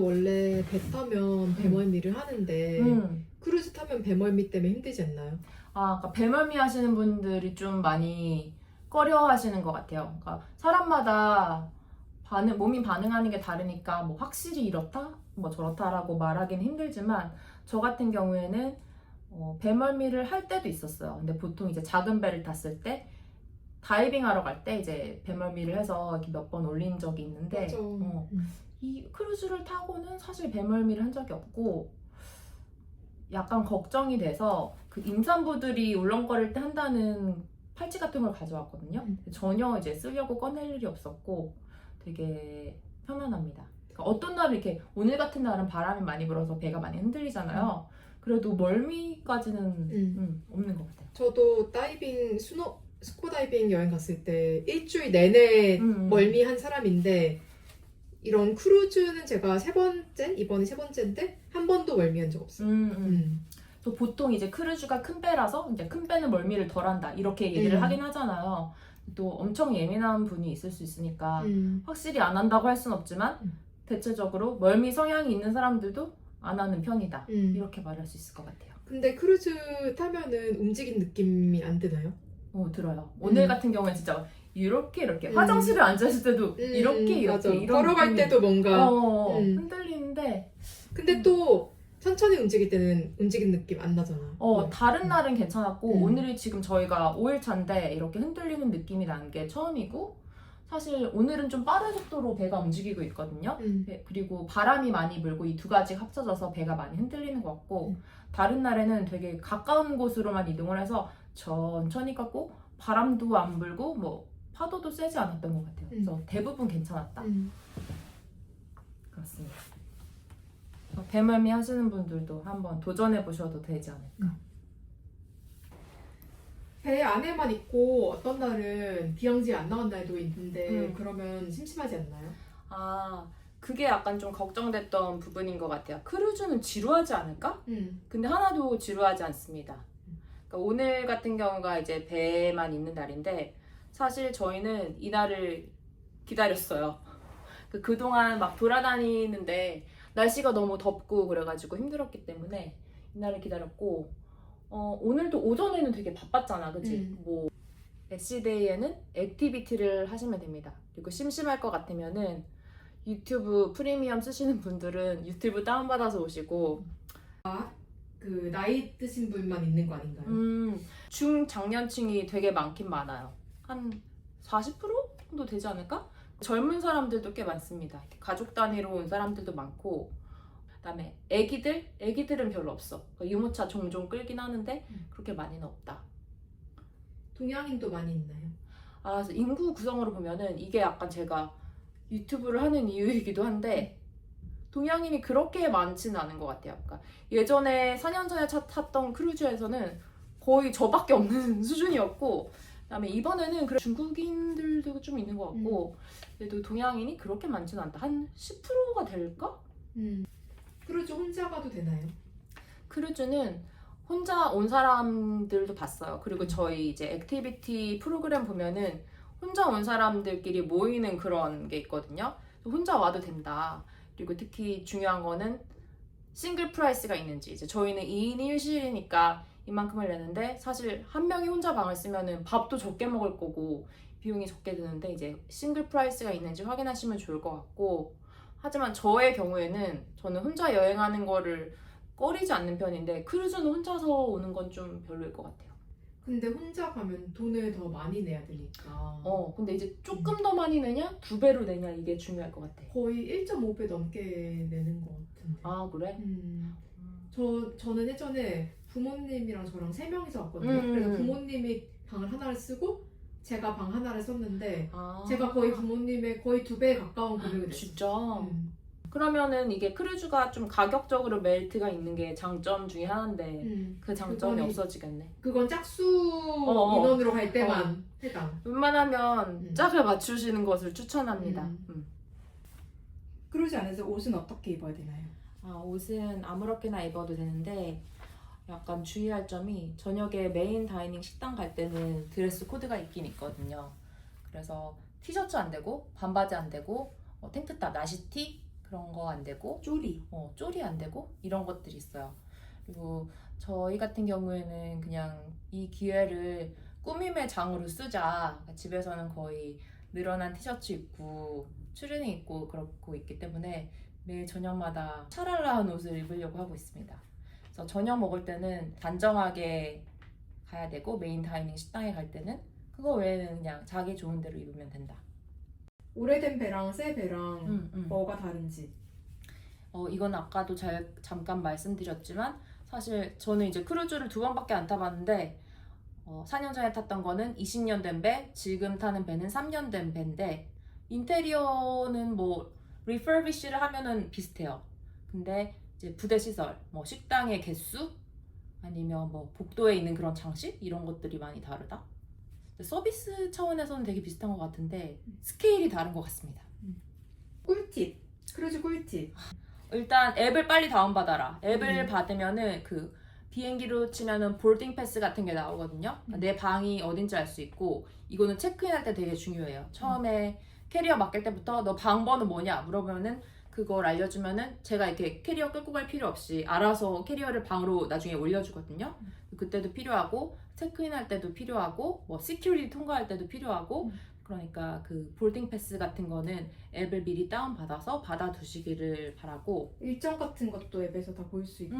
원래 배 타면 배멀미를 하는데 크루즈 타면 배멀미 때문에 힘들지 않나요? 그러니까 배멀미 하시는 분들이 좀 많이 꺼려 하시는 것 같아요. 그러니까 사람마다 몸이 반응하는 게 다르니까 뭐 확실히 이렇다? 뭐 저렇다라고 말하기는 힘들지만 저 같은 경우에는 배멀미를 할 때도 있었어요. 근데 보통 이제 작은 배를 탔을 때 다이빙 하러 갈 때 이제 배멀미를 해서 이렇게 몇 번 올린 적이 있는데 맞아. 이 크루즈를 타고는 사실 배멀미를 한 적이 없고 약간 걱정이 돼서 그 임산부들이 울렁거릴 때 한다는 팔찌 같은 걸 가져왔거든요. 전혀 이제 쓰려고 꺼낼 일이 없었고 되게 편안합니다. 그러니까 어떤 날은 이렇게 오늘 같은 날은 바람이 많이 불어서 배가 많이 흔들리잖아요. 그래도 멀미까지는 없는 것 같아요. 저도 다이빙 스쿠다이빙 여행 갔을 때 일주일 내내 멀미한 사람인데 이런 크루즈는 제가 이번이 세 번째인데 한 번도 멀미한 적 없어요. 저 보통 이제 크루즈가 큰 배라서 이제 큰 배는 멀미를 덜한다 이렇게 얘기를 하긴 하잖아요. 또 엄청 예민한 분이 있을 수 있으니까 확실히 안 한다고 할 순 없지만 대체적으로 멀미 성향이 있는 사람들도 안 하는 편이다 이렇게 말할 수 있을 것 같아요. 근데 크루즈 타면은 움직인 느낌이 안 드나요? 들어요. 오늘 같은 경우는 진짜 이렇게 화장실에 앉아있을 때도 이렇게 맞아. 이런 걸어갈 느낌이 때도 뭔가 흔들리는데 근데 또 천천히 움직일 때는 움직인 느낌 안 나잖아. 다른 날은 괜찮았고 오늘이 지금 저희가 5일 차인데 이렇게 흔들리는 느낌이 나는 게 처음이고 사실 오늘은 좀 빠른 속도로 배가 움직이고 있거든요. 그리고 바람이 많이 불고 이 두 가지 합쳐져서 배가 많이 흔들리는 것 같고 다른 날에는 되게 가까운 곳으로만 이동을 해서 천천히 갔고 바람도 안 불고 뭐 파도도 세지 않았던 것 같아요. 그래서 대부분 괜찮았다. 그렇습니다. 배멀미 하시는 분들도 한번 도전해 보셔도 되지 않을까. 배 안에만 있고 어떤 날은 비양지 안 나간 날도 있는데 그러면 심심하지 않나요? 그게 약간 좀 걱정됐던 부분인 것 같아요. 크루즈는 지루하지 않을까? 근데 하나도 지루하지 않습니다. 그러니까 오늘 같은 경우가 이제 배만 있는 날인데 사실 저희는 이 날을 기다렸어요. 그동안 막 돌아다니는데 날씨가 너무 덥고 그래가지고 힘들었기 때문에 이날을 기다렸고 오늘도 오전에는 되게 바빴잖아, 그치? 뭐 애쉬데이에는 액티비티를 하시면 됩니다. 그리고 심심할 것 같으면은 유튜브 프리미엄 쓰시는 분들은 유튜브 다운받아서 오시고 그 나이 드신 분만 있는 거 아닌가요? 중장년층이 되게 많긴 많아요. 한 40% 정도 되지 않을까? 젊은 사람들도 꽤 많습니다. 가족 단위로 온 사람들도 많고 그다음에 애기들은 별로 없어. 유모차 종종 끌긴 하는데 그렇게 많이는 없다. 동양인도 많이 있나요? 그래서 인구 구성으로 보면은 이게 약간 제가 유튜브를 하는 이유이기도 한데 동양인이 그렇게 많지는 않은 것 같아요. 그러니까 예전에 4년 전에 탔던 크루즈에서는 거의 저밖에 없는 수준이었고 그다음에 이번에는 중국인들도 좀 있는 것 같고 그래도 동양인이 그렇게 많지는 않다. 한 10%가 될까? 크루즈 혼자 가도 되나요? 크루즈는 혼자 온 사람들도 봤어요. 그리고 저희 이제 액티비티 프로그램 보면은 혼자 온 사람들끼리 모이는 그런 게 있거든요. 혼자 와도 된다. 그리고 특히 중요한 거는 싱글 프라이스가 있는지. 이제 저희는 2인 1실이니까 이만큼을 내는데 사실 한 명이 혼자 방을 쓰면은 밥도 적게 먹을 거고 비용이 적게 드는데 이제 싱글 프라이스가 있는지 확인하시면 좋을 것 같고 하지만 저의 경우에는 저는 혼자 여행하는 거를 꺼리지 않는 편인데 크루즈는 혼자서 오는 건 좀 별로일 것 같아요. 근데 혼자 가면 돈을 더 많이 내야 되니까 근데 이제 조금 더 많이 내냐? 2배로 내냐? 이게 중요할 것 같아. 거의 1.5배 넘게 내는 것 같은데. 그래? 저는 예전에 부모님이랑 저랑 3명이서 왔거든요. 그래서 부모님이 방을 하나를 쓰고 제가 방 하나를 썼는데 제가 거의 부모님의 거의 2배에 가까운 금액을 냈어요. 진짜? 그러면은 이게 크루즈가 좀 가격적으로 메리트가 있는 게 장점 중에 하나인데 그 장점이 없어지겠네. 그건 짝수 인원으로 갈 때만 해당. 웬만하면 짝을 맞추시는 것을 추천합니다. 크루즈 안에서 옷은 어떻게 입어야 되나요? 옷은 아무렇게나 입어도 되는데 약간 주의할 점이 저녁에 메인 다이닝 식당 갈 때는 드레스 코드가 있긴 있거든요. 그래서 티셔츠 안 되고 반바지 안 되고 탱크탑 나시티 그런 거 안 되고 쪼리. 쫄이 안 되고 이런 것들이 있어요. 그리고 저희 같은 경우에는 그냥 이 기회를 꾸밈의 장으로 쓰자. 집에서는 거의 늘어난 티셔츠 입고 추리닝 입고 그러고 있기 때문에 매일 저녁마다 샤랄라한 옷을 입으려고 하고 있습니다. 그래서 저녁 먹을 때는 단정하게 가야 되고 메인 다이닝 식당에 갈 때는 그거 외에는 그냥 자기 좋은 대로 입으면 된다. 오래된 배랑 새 배랑 뭐가 다른지. 이건 아까도 잠깐 말씀드렸지만 사실 저는 이제 크루즈를 2번밖에 안 타봤는데 4년 전에 탔던 거는 20년 된 배, 지금 타는 배는 3년 된 배인데 인테리어는 뭐 리퍼비쉬를 하면은 비슷해요. 근데 이제 부대 시설, 뭐 식당의 개수 아니면 뭐 복도에 있는 그런 장식 이런 것들이 많이 다르다. 서비스 차원에서는 되게 비슷한 것 같은데 스케일이 다른 것 같습니다. 꿀팁. 크루즈 꿀팁. 일단 앱을 빨리 다운받아라. 앱을 받으면은 그 비행기로 치면은 보딩 패스 같은 게 나오거든요. 내 방이 어딘지 알 수 있고 이거는 체크인할 때 되게 중요해요. 처음에 캐리어 맡길 때부터 너 방 번호 뭐냐 물어보면은 그걸 알려주면은 제가 이렇게 캐리어 끌고 갈 필요 없이 알아서 캐리어를 방으로 나중에 올려주거든요. 그때도 필요하고 체크인할 때도 필요하고 뭐 시큐리티 통과할 때도 필요하고 그러니까 그 볼딩 패스 같은 거는 앱을 미리 다운받아서 받아두시기를 바라고 일정 같은 것도 앱에서 다 볼 수 있고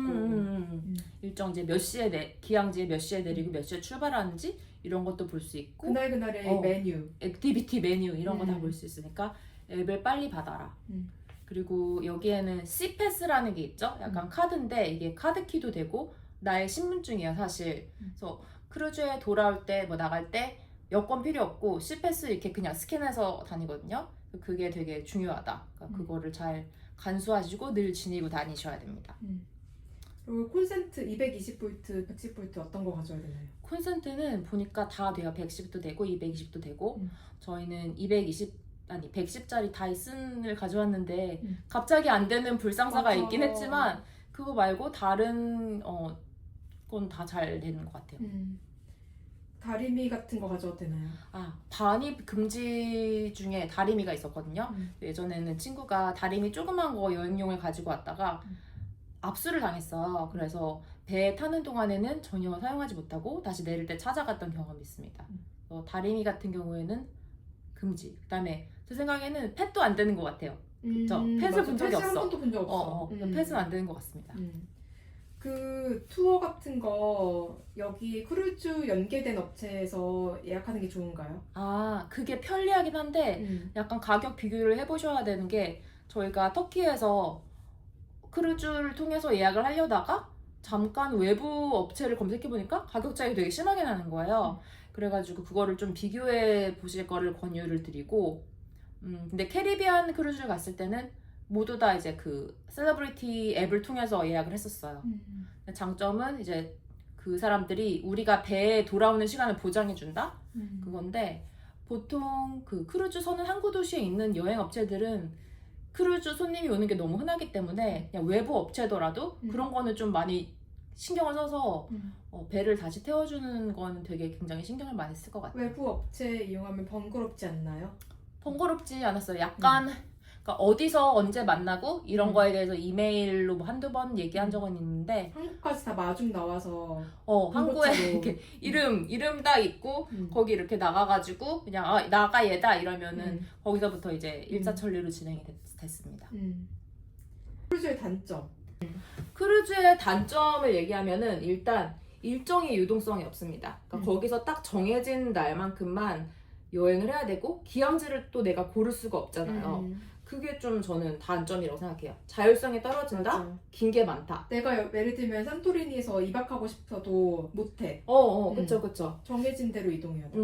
일정 이제 몇 시에 기항지에 몇 시에 내리고 몇 시에 출발하는지 이런 것도 볼 수 있고 그날의 메뉴 액티비티 메뉴 이런 거 다 볼 수 있으니까 앱을 빨리 받아라. 그리고 여기에는 C패스라는 게 있죠. 약간 카드인데 이게 카드키도 되고 나의 신분증이야 사실. 그래서 크루즈에 돌아올 때 뭐 나갈 때 여권 필요 없고 C패스 이렇게 그냥 스캔해서 다니거든요. 그게 되게 중요하다. 그러니까 그거를 잘 간수하시고 늘 지니고 다니셔야 됩니다. 그리고 콘센트 220V, 110V 어떤 거 가져야 되나요? 콘센트는 보니까 다 돼요. 110도 되고 220도 되고 저희는 110짜리 다이슨을 가져왔는데 갑자기 안 되는 불상사가 맞아. 있긴 했지만 그거 말고 다른 건 다 잘 되는 것 같아요. 다리미 같은 거 가져도 되나요? 반입 금지 중에 다리미가 있었거든요. 예전에는 친구가 다리미 조그만 거 여행용을 가지고 왔다가 압수를 당했어요. 그래서 배 타는 동안에는 전혀 사용하지 못하고 다시 내릴 때 찾아갔던 경험이 있습니다. 다리미 같은 경우에는 금지. 그다음에 제 생각에는 펫도 안 되는 것 같아요. 그쵸? 펫을 본 적이 없어. 한 번도 본 적 없어. 펫은 안 되는 것 같습니다. 그 투어 같은 거 여기 크루즈 연계된 업체에서 예약하는 게 좋은가요? 그게 편리하긴 한데 약간 가격 비교를 해보셔야 되는 게 저희가 터키에서 크루즈를 통해서 예약을 하려다가 잠깐 외부 업체를 검색해보니까 가격 차이가 되게 심하게 나는 거예요. 그래가지고 그거를 좀 비교해 보실 거를 권유를 드리고 근데 캐리비안 크루즈를 갔을 때는 모두 다 이제 그 셀러브리티 앱을 통해서 예약을 했었어요. 장점은 이제 그 사람들이 우리가 배에 돌아오는 시간을 보장해준다? 그건데 보통 그 크루즈 서는 항구 도시에 있는 여행 업체들은 크루즈 손님이 오는 게 너무 흔하기 때문에 그냥 외부 업체더라도 그런 거는 좀 많이 신경을 써서 배를 다시 태워주는 거는 되게 굉장히 신경을 많이 쓸 것 같아요. 외부 업체 이용하면 번거롭지 않나요? 번거롭지 않았어요. 약간 그러니까 어디서 언제 만나고 이런 거에 대해서 이메일로 뭐 한두 번 얘기한 적은 있는데 한국까지 다 마중 나와서 항구에 이렇게 이름 딱 있고 거기 이렇게 나가가지고 그냥 나가 얘다 이러면은 거기서부터 이제 일사천리로 진행이 됐습니다. 크루즈의 단점. 크루즈의 단점을 얘기하면은 일단 일정의 유동성이 없습니다. 그러니까 거기서 딱 정해진 날만큼만 여행을 해야 되고 기항지를 또 내가 고를 수가 없잖아요. 그게 좀 저는 단점이라고 생각해요. 자율성이 떨어진다? 긴 게 많다. 내가 예를 들면 산토리니에서 2박하고 싶어도 못해. 그쵸. 정해진 대로 이동해야 돼.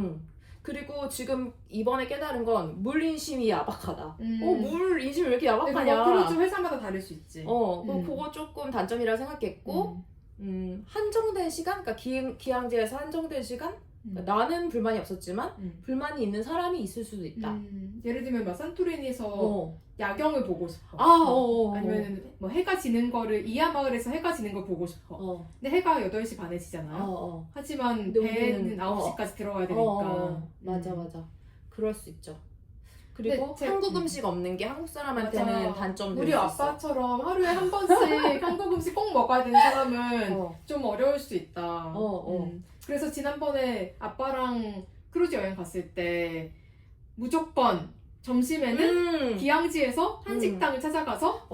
그리고 지금 이번에 깨달은 건 물 인심이 야박하다. 물 인심이 왜 이렇게 야박하냐. 크루즈 회사마다 다를 수 있지. 그거 조금 단점이라 생각했고 한정된 시간? 그러니까 기항지에서 한정된 시간? 그러니까 나는 불만이 없었지만 불만이 있는 사람이 있을 수도 있다. 예를 들면 막 산토리니에서 야경을 보고 싶어. 아니면 뭐 해가 지는 거를 이하마을에서 해가 지는 걸 보고 싶어. 근데 해가 8시 반에 지잖아요. 하지만 배는 9시까지 들어가야 되니까. 맞아. 그럴 수 있죠. 그리고 제- 한국 음식 없는 게 한국 사람한테는 맞아. 단점 우리 될 수 있어. 아빠처럼 하루에 한 번씩 한국 음식 꼭 먹어야 되는 사람은 어. 좀 어려울 수 있다. 어. 그래서 지난번에 아빠랑 크루즈 여행 갔을 때 무조건 점심에는 기항지에서 한식당을 찾아가서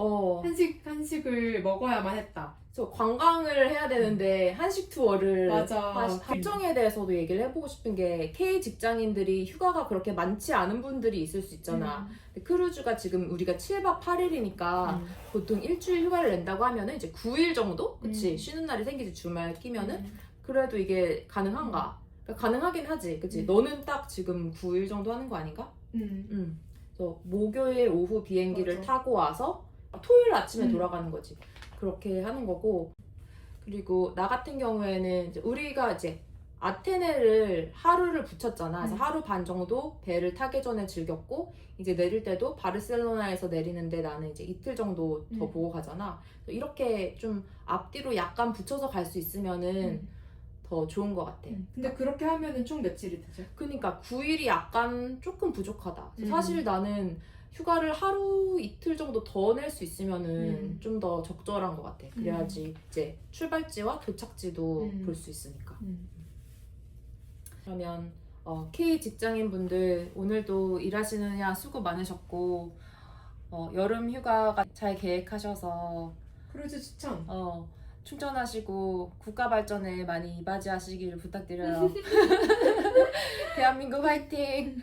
한식을 먹어야만 했다. 그래서 관광을 해야 되는데 한식 투어를 맞아. 결정에 대해서도 얘기를 해보고 싶은 게 K 직장인들이 휴가가 그렇게 많지 않은 분들이 있을 수 있잖아. 근데 크루즈가 지금 우리가 7박 8일이니까 보통 일주일 휴가를 낸다고 하면은 이제 9일 정도? 그치? 쉬는 날이 생기지 주말 끼면은 그래도 이게 가능한가? 그러니까 가능하긴 하지. 그치? 너는 딱 지금 9일 정도 하는 거 아닌가? 그래서 목요일 오후 비행기를 맞아. 타고 와서 토요일 아침에 돌아가는 거지. 그렇게 하는 거고. 그리고 나 같은 경우에는 이제 우리가 이제 아테네를 하루를 붙였잖아. 그래서 하루 반 정도 배를 타기 전에 즐겼고, 이제 내릴 때도 바르셀로나에서 내리는데 나는 이제 이틀 정도 더 보고 가잖아. 그래서 이렇게 좀 앞뒤로 약간 붙여서 갈 수 있으면은 더 좋은 것 같아. 근데 그렇게 하면은 총 며칠이 되죠? 그러니까 9일이 약간 조금 부족하다. 사실 나는 휴가를 하루 이틀 정도 더 낼 수 있으면은 좀 더 적절한 것 같아. 그래야지 이제 출발지와 도착지도 볼 수 있으니까. 그러면 K 직장인 분들 오늘도 일하시느냐 수고 많으셨고 여름 휴가가 잘 계획하셔서 크루즈 추천. 충전하시고 국가 발전에 많이 이바지하시길 부탁드려요. 대한민국 화이팅!